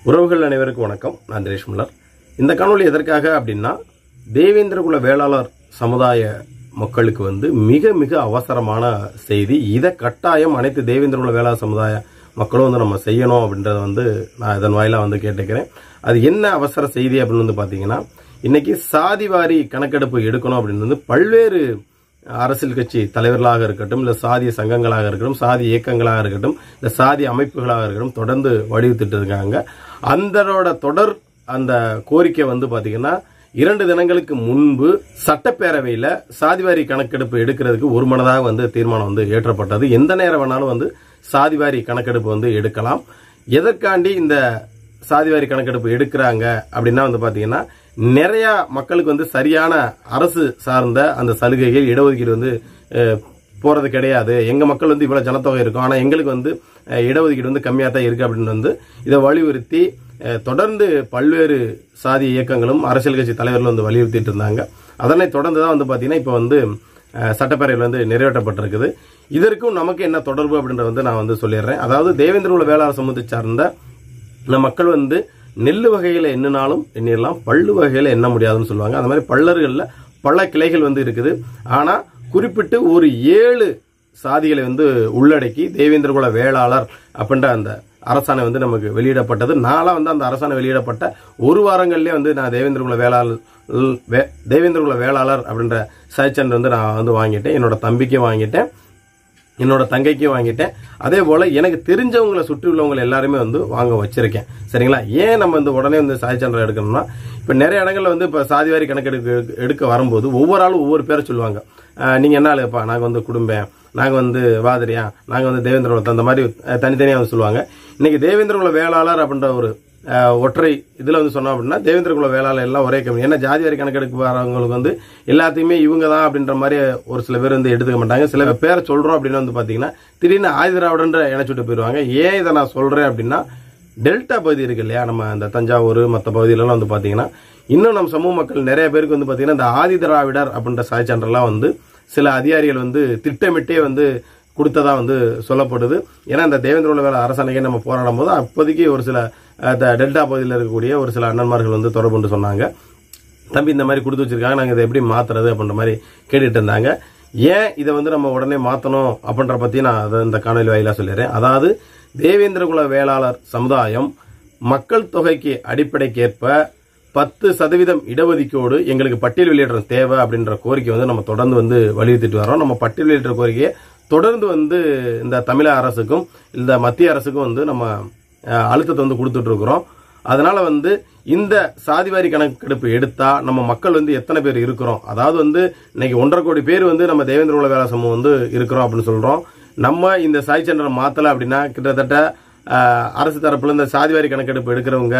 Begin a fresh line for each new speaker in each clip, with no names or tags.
உறவுகள் அனைவருக்கும் வணக்கம். நான் தினேஷ் முல்லர். இந்த காணொளி எதற்காக அப்படின்னா, தேவேந்திரகுல வேளாளர் சமுதாய மக்களுக்கு மிக மிக அவசரமான செய்தி. இதை கட்டாயம் அனைத்து தேவேந்திரகுல வேளாளர் சமுதாய மக்களும் நம்ம செய்யணும் அப்படின்றத நான் இதன் வாயிலாக கேட்டுக்கிறேன். அது என்ன அவசர செய்தி அப்படின்னு பார்த்தீங்கன்னா, இன்னைக்கு சாதிவாரி கணக்கெடுப்பு எடுக்கணும் அப்படின்னு பல்வேறு அரசியல் கட்சி தலைவர்களாக இருக்கட்டும், இல்ல சாதிய சங்கங்களாக இருக்கட்டும், சாதி இயக்கங்களாக இருக்கட்டும், இல்ல சாதி அமைப்புகளாக இருக்கட்டும் தொடர்ந்து வலியுறுத்திட்டு இருக்காங்க. அந்த கோரிக்கை பாத்தீங்கன்னா 2 தினங்களுக்கு முன்பு சட்டப்பேரவையில சாதிவாரி கணக்கெடுப்பு எடுக்கிறதுக்கு ஒருமனதாக தீர்மானம் ஏற்றப்பட்டது. எந்த நேரம் வேணாலும் சாதிவாரி கணக்கெடுப்பு எடுக்கலாம். எதற்காண்டி இந்த சாதிவாரி கணக்கெடுப்பு எடுக்கிறாங்க அப்படின்னா பாத்தீங்கன்னா, நிறைய மக்களுக்கு சரியான அரசு சார்ந்த அந்த சலுகைகள் இடஒதுக்கீடு போறது கிடையாது. எங்க மக்கள் இவ்வளவு ஜனத்தொகை இருக்கும், ஆனா எங்களுக்கு இடஒதுக்கீடு கம்மியா தான் இருக்கு அப்படின்னு இதை வலியுறுத்தி தொடர்ந்து பல்வேறு சாதி இயக்கங்களும் அரசியல் கட்சி தலைவர்கள் வலியுறுத்திட்டு இருந்தாங்க. அதனை தொடர்ந்து தான் பாத்தீங்கன்னா இப்ப சட்டப்பேரவையில் நிறைவேற்றப்பட்டிருக்குது. இதற்கும் நமக்கு என்ன தொடர்பு அப்படின்றத நான் சொல்லிடுறேன். அதாவது தேவேந்திரகுல வேளாளர் சமூகத்தை சார்ந்த மக்கள் நெல்லு வகையில எண்ணினாலும் எண்ணிடலாம், பள்ளு வகையில எண்ண முடியாதுன்னு சொல்லுவாங்க. அந்த மாதிரி பள்ளர்கள்ல பல கிளைகள் இருக்குது. ஆனா குறிப்பிட்டு ஒரு 7 சாதிகளை உள்ளடக்கி தேவேந்திரகுல வேளாளர் அப்படின்ற அந்த அரசாணை நமக்கு வெளியிடப்பட்டது. நாளா அந்த அரசாணை வெளியிடப்பட்ட ஒரு வாரங்கள்லயே நான் தேவேந்திரகுல வேளாளர் அப்படின்ற சாய்ச்சன் நான் வாங்கிட்டேன். என்னோட தம்பிக்கும் வாங்கிட்டேன், என்னோட தங்கைக்கும் வாங்கிட்டேன். அதே போல எனக்கு தெரிஞ்சவங்களை சுற்றி உள்ளவங்களை எல்லாருமே வாங்க வச்சிருக்கேன். சரிங்களா? ஏன் நம்ம உடனே சாய்ச்சந்திரன் எடுக்கணும்னா, இப்ப நிறைய இடங்கள்ல இப்ப சாதிவாரி கணக்கு எடுக்க வரும்போது ஒவ்வொரு ஆளும் ஒவ்வொரு பேரை சொல்லுவாங்க. நீங்க என்ன ஆளுப்பா, நாங்க குடும்பம், நாங்க வாதிரியா, நாங்க தேவேந்திரகுல, அந்த மாதிரி தனித்தனியா சொல்லுவாங்க. இன்னைக்கு தேவேந்திரகுல வேளாளர் அப்படின்ற ஒரு ஒற்றை இதுல சொன்னோம் அப்படின்னா, தேவேந்திரகுல வேளாளர் எல்லாம் ஒரே கம்மி. ஏன்னா ஜாதிவாரி கணக்கெடுப்பு வரவங்களுக்கு எல்லாத்தையுமே இவங்க தான் அப்படின்ற மாதிரி ஒரு சில பேர் எடுத்துக்க மாட்டாங்க. சில பேரை சொல்றோம் அப்படின்னு பாத்தீங்கன்னா திடீர்னு ஆதிதிராவிடன்ற இணைச்சுட்டு போயிருவாங்க. ஏன் இதை நான் சொல்றேன் அப்படின்னா, டெல்டா பகுதி இருக்கு இல்லையா, நம்ம இந்த தஞ்சாவூர் மற்ற பகுதியிலலாம் பாத்தீங்கன்னா இன்னும் நம்ம சமூக மக்கள் நிறைய பேருக்கு பாத்தீங்கன்னா இந்த ஆதிதிராவிடர் அப்படின்ற சாய்ச்சான்றெல்லாம் சில அதிகாரிகள் திட்டமிட்டே கொடுத்ததா சொல்லப்படுது. ஏன்னா இந்த தேவேந்திரகுல வேளாளர் அரசாணையை நம்ம போராடும் போது அப்போதைக்கு ஒரு சில டெல்டா பகுதியில் இருக்கக்கூடிய ஒரு சில அண்ணன்மார்கள் தொடர்பு சொன்னாங்க, தம்பி இந்த மாதிரி கொடுத்து வச்சிருக்காங்க, நாங்க இதை எப்படி மாத்துறது அப்படின்ற மாதிரி கேட்டுட்டு இருந்தாங்க. ஏன் இதை நம்ம உடனே மாத்தணும் அப்படின்ற பத்தி நான் இந்த காணொலி வாயிலா சொல்லிடுறேன். அதாவது தேவேந்திரகுல வேளாளர் சமுதாயம் மக்கள் தொகைக்கு அடிப்படைக்கேற்ப 10% இடஒதுக்கீடு எங்களுக்கு பட்டியல் வெளியிடுற தேவை அப்படின்ற கோரிக்கை நம்ம தொடர்ந்து வலியுறுத்திட்டு வரோம். நம்ம பட்டியல் வெளியிடுற கோரிக்கையை தொடர்ந்து இந்த தமிழக அரசுக்கும் இந்த மத்திய அரசுக்கும் நம்ம அழுத்தத்தை கொடுத்துட்டு இருக்கிறோம். அதனால இந்த சாதிவாரி கணக்கெடுப்பு எடுத்தா நம்ம மக்கள் எத்தனை பேர் இருக்கிறோம், அதாவது இன்னைக்கு 1.5 கோடி பேர் நம்ம தேவேந்திரகுல வேளாளர் சமூகம் இருக்கிறோம் அப்படின்னு சொல்றோம். நம்ம இந்த சாய்ச்சந்திரன் மாத்தல அப்படின்னா கிட்டத்தட்ட அரசு தரப்புல இந்த சாதிவாரி கணக்கெடுப்பு எடுக்கிறவங்க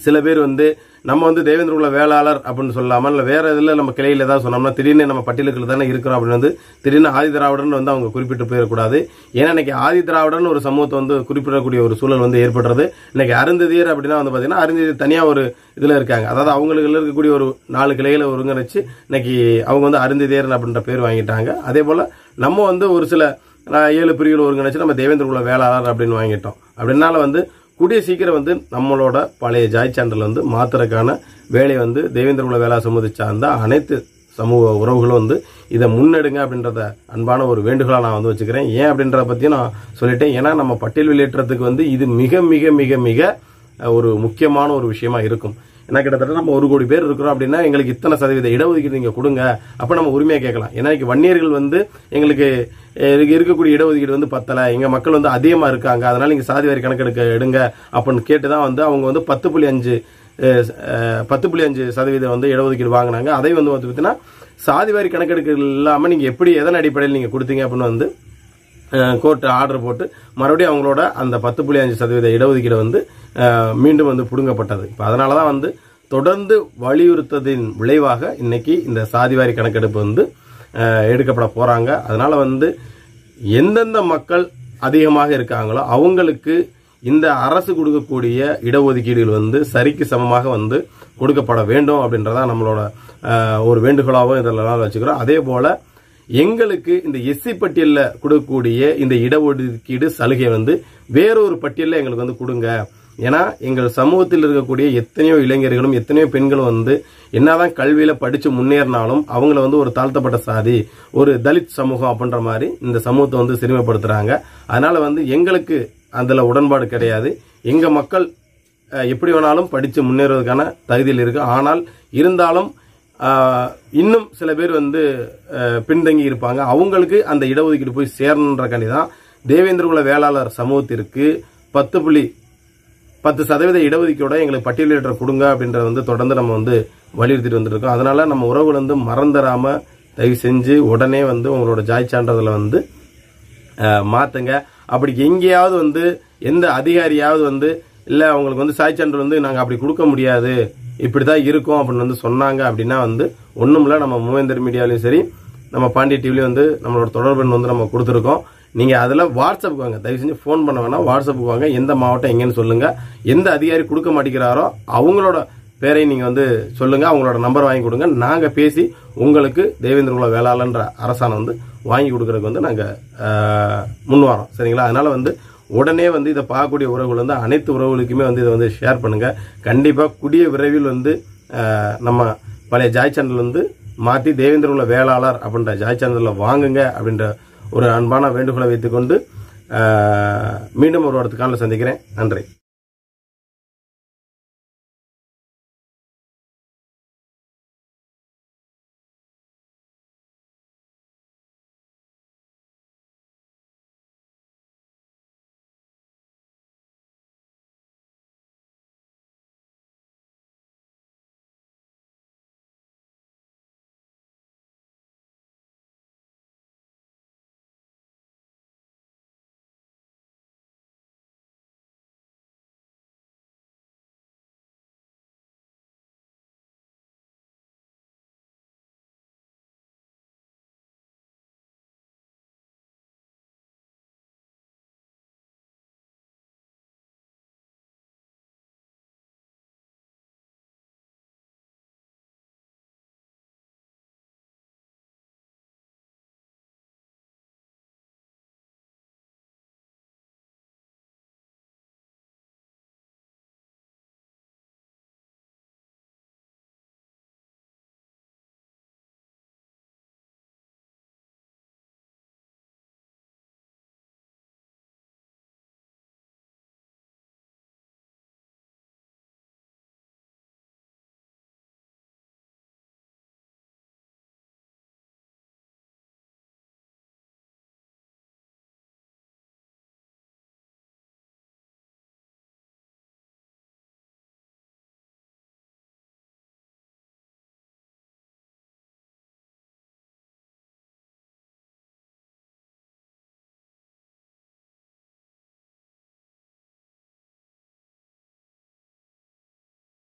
சில பேர் நம்ம தேவேந்திரகுல வேளாளர் அப்படின்னு சொல்லாம இல்ல வேற இதுல நம்ம கிளையில ஏதாவது சொன்னோம்னா திடீர்னு நம்ம பட்டியலுக்குள்ள தானே இருக்கிறோம் அப்படின்னு திடீர்னு ஆதிதிராவிடர்னு அவங்க குறிப்பிட்டு போயிடக்கூடாது. ஏன்னா இன்னைக்கு ஆதிதிராவிடர்னு ஒரு சமூகத்தை குறிப்பிடக்கூடிய ஒரு சூழல் ஏற்படுறது. இன்னைக்கு அருந்ததியர் அப்படின்னா பாத்தீங்கன்னா அருந்ததியர் தனியா ஒரு இதுல இருக்காங்க. அதாவது அவங்களுக்கு இருக்கக்கூடிய ஒரு 4 கிளைகளை ஒருங்கிணைச்சு இன்னைக்கு அவங்க அருந்ததியர் அப்படின்ற பேர் வாங்கிட்டாங்க. அதே போல நம்ம ஒரு சில 7 பிரிவுகள் ஒருங்கிணைச்சு நம்ம தேவேந்திரகுல வேளாளர் அப்படின்னு வாங்கிட்டோம். அப்படின்னால கூடிய சீக்கிரம் நம்மளோட பழைய ஜாய் சான்றிதழ் மாத்துறதுக்கான வேலை தேவேந்திரகுல வேளாளர் சமூகத்தை சார்ந்த அனைத்து சமூக உறவுகளும் இதை முன்னெடுங்க அப்படின்றத அன்பான ஒரு வேண்டுகோளா நான் வச்சுக்கிறேன். ஏன் அப்படின்றத பத்தியும் நான் சொல்லிட்டேன். ஏன்னா நம்ம பட்டியல் வெளியேற்றத்துக்கு இது மிக மிக மிக மிக ஒரு முக்கியமான ஒரு விஷயமா இருக்கும். ஏன்னா கிட்டத்தட்ட நம்ம 1 கோடி பேர் இருக்கிறோம் அப்படின்னா எங்களுக்கு இத்தனை சதவீத இடஒதுக்கீடு நீங்க கொடுங்க, அப்ப நம்ம உரிமையா கேட்கலாம். ஏன்னா வன்னியர்கள் எங்களுக்கு இருக்கக்கூடிய இடஒதுக்கீடு பத்தல, எங்க மக்கள் அதிகமா இருக்காங்க, அதனால நீங்க சாதிவாரி கணக்கெடுக்க எடுங்க அப்படின்னு கேட்டுதான் அவங்க 10.5% இடஒதுக்கீடு வாங்கினாங்க. அதை பார்த்தீங்கன்னா சாதிவாரி கணக்கெடுக்க இல்லாம நீங்க எப்படி எதன் அடிப்படையில் நீங்க கொடுத்தீங்க அப்படின்னு கோர்ட் ஆர்டர் போட்டு மறுபடியும் அவங்களோட அந்த 10.5% இடஒதுக்கீடு மீண்டும் புடுங்கப்பட்டது. இப்ப அதனாலதான் தொடர்ந்து வலியுறுத்ததின் விளைவாக இன்னைக்கு இந்த சாதிவாரி கணக்கெடுப்பு எடுக்கப்பட போறாங்க. அதனால எந்தெந்த மக்கள் அதிகமாக இருக்காங்களோ அவங்களுக்கு இந்த அரசு கொடுக்கக்கூடிய இடஒதுக்கீடுகள் சரிக்கு சமமாக கொடுக்கப்பட வேண்டும் அப்படின்றதா நம்மளோட ஒரு வேண்டுகோளாகவும் இதெல்லாம் வச்சுக்கிறோம். அதே போல எங்களுக்கு இந்த எஸ்சி பட்டியலில் கொடுக்கக்கூடிய இந்த இடஒதுக்கீடு சலுகை வேறொரு பட்டியலில் எங்களுக்கு கொடுங்க. ஏன்னா எங்கள் சமூகத்தில் இருக்கக்கூடிய எத்தனையோ இளைஞர்களும் எத்தனையோ பெண்களும் வந்து என்னதான் கல்வியில படிச்சு முன்னேறினாலும் அவங்கள வந்து ஒரு தாழ்த்தப்பட்ட சாதி, ஒரு தலித் சமூகம் அப்படின்ற மாதிரி இந்த சமூகத்தை வந்து சிறுமைப்படுத்துறாங்க. அதனால வந்து எங்களுக்கு அதுல உடன்பாடு கிடையாது. எங்க மக்கள் எப்படி வேணாலும் படிச்சு முன்னேறுவதற்கான தகுதியில் இருக்கு. ஆனால் இருந்தாலும் இன்னும் சில பேர் வந்து பின்தங்கி இருப்பாங்க. அவங்களுக்கு அந்த இடஒதுக்கீடு போய் சேரணுன்றக்காண்டி தான் தேவேந்திரகுல வேளாளர் சமூகத்திற்கு 10% இடஒதுக்கீடோட எங்களுக்கு பட்டியலிட்ட கொடுங்க அப்படின்றத வந்து தொடர்ந்து நம்ம வந்து வலியுறுத்திட்டு வந்துருக்கோம். அதனால நம்ம உறவுகள் வந்து மறந்துடாம தயவு செஞ்சு உடனே வந்து உங்களோட ஜாதி சான்றிதழை வந்து மாத்துங்க. அப்படி எங்கேயாவது வந்து எந்த அதிகாரியாவது வந்து இல்ல அவங்களுக்கு வந்து சாதி சான்றிதழ் வந்து நாங்க அப்படி கொடுக்க முடியாது, இப்படிதான் இருக்கும் அப்படின்னு வந்து சொன்னாங்க அப்படின்னா வந்து ஒண்ணுமில்ல, நம்ம மூவேந்தர் மீடியாலையும் சரி நம்ம பாண்டி டிவிலையும் வந்து நம்மளோட தொடர்பு வந்து நம்ம கொடுத்துருக்கோம். நீங்க அதுல வாட்ஸ்அப்புக்கு வாங்க, தயவு செஞ்சு போன் பண்ண வேணாம், வாட்ஸ்அப்புக்கு வாங்க. எந்த மாவட்டம் எங்கன்னு சொல்லுங்க, எந்த அதிகாரி கொடுக்க மாட்டேங்கிறாரோ அவங்களோட பேரை நீங்க வந்து சொல்லுங்க, அவங்களோட நம்பர் வாங்கி கொடுங்க. நாங்க பேசி உங்களுக்கு தேவேந்திரகுல வேளாளன்ற அரசாணை வந்து வாங்கி கொடுக்கறதுக்கு வந்து நாங்க முன்வரோம். சரிங்களா? அதனால வந்து உடனே வந்து இதை பார்க்கக்கூடிய உறவுகள் வந்து அனைத்து உறவுகளுக்குமே வந்து இதை வந்து ஷேர் பண்ணுங்க. கண்டிப்பா கூடிய விரைவில் வந்து நம்ம பழைய ஜாதி சான்றிதழ் வந்து மாற்றி தேவேந்திரகுல வேளாளர் அப்படின்ற ஜாதி சான்றிதழை வாங்குங்க அப்படின்ற ஒரு அன்பான வேண்டுகோளை வைத்துக்கொண்டு மீண்டும் ஒரு இடத்துக்கான சந்திக்கிறேன். நன்றி.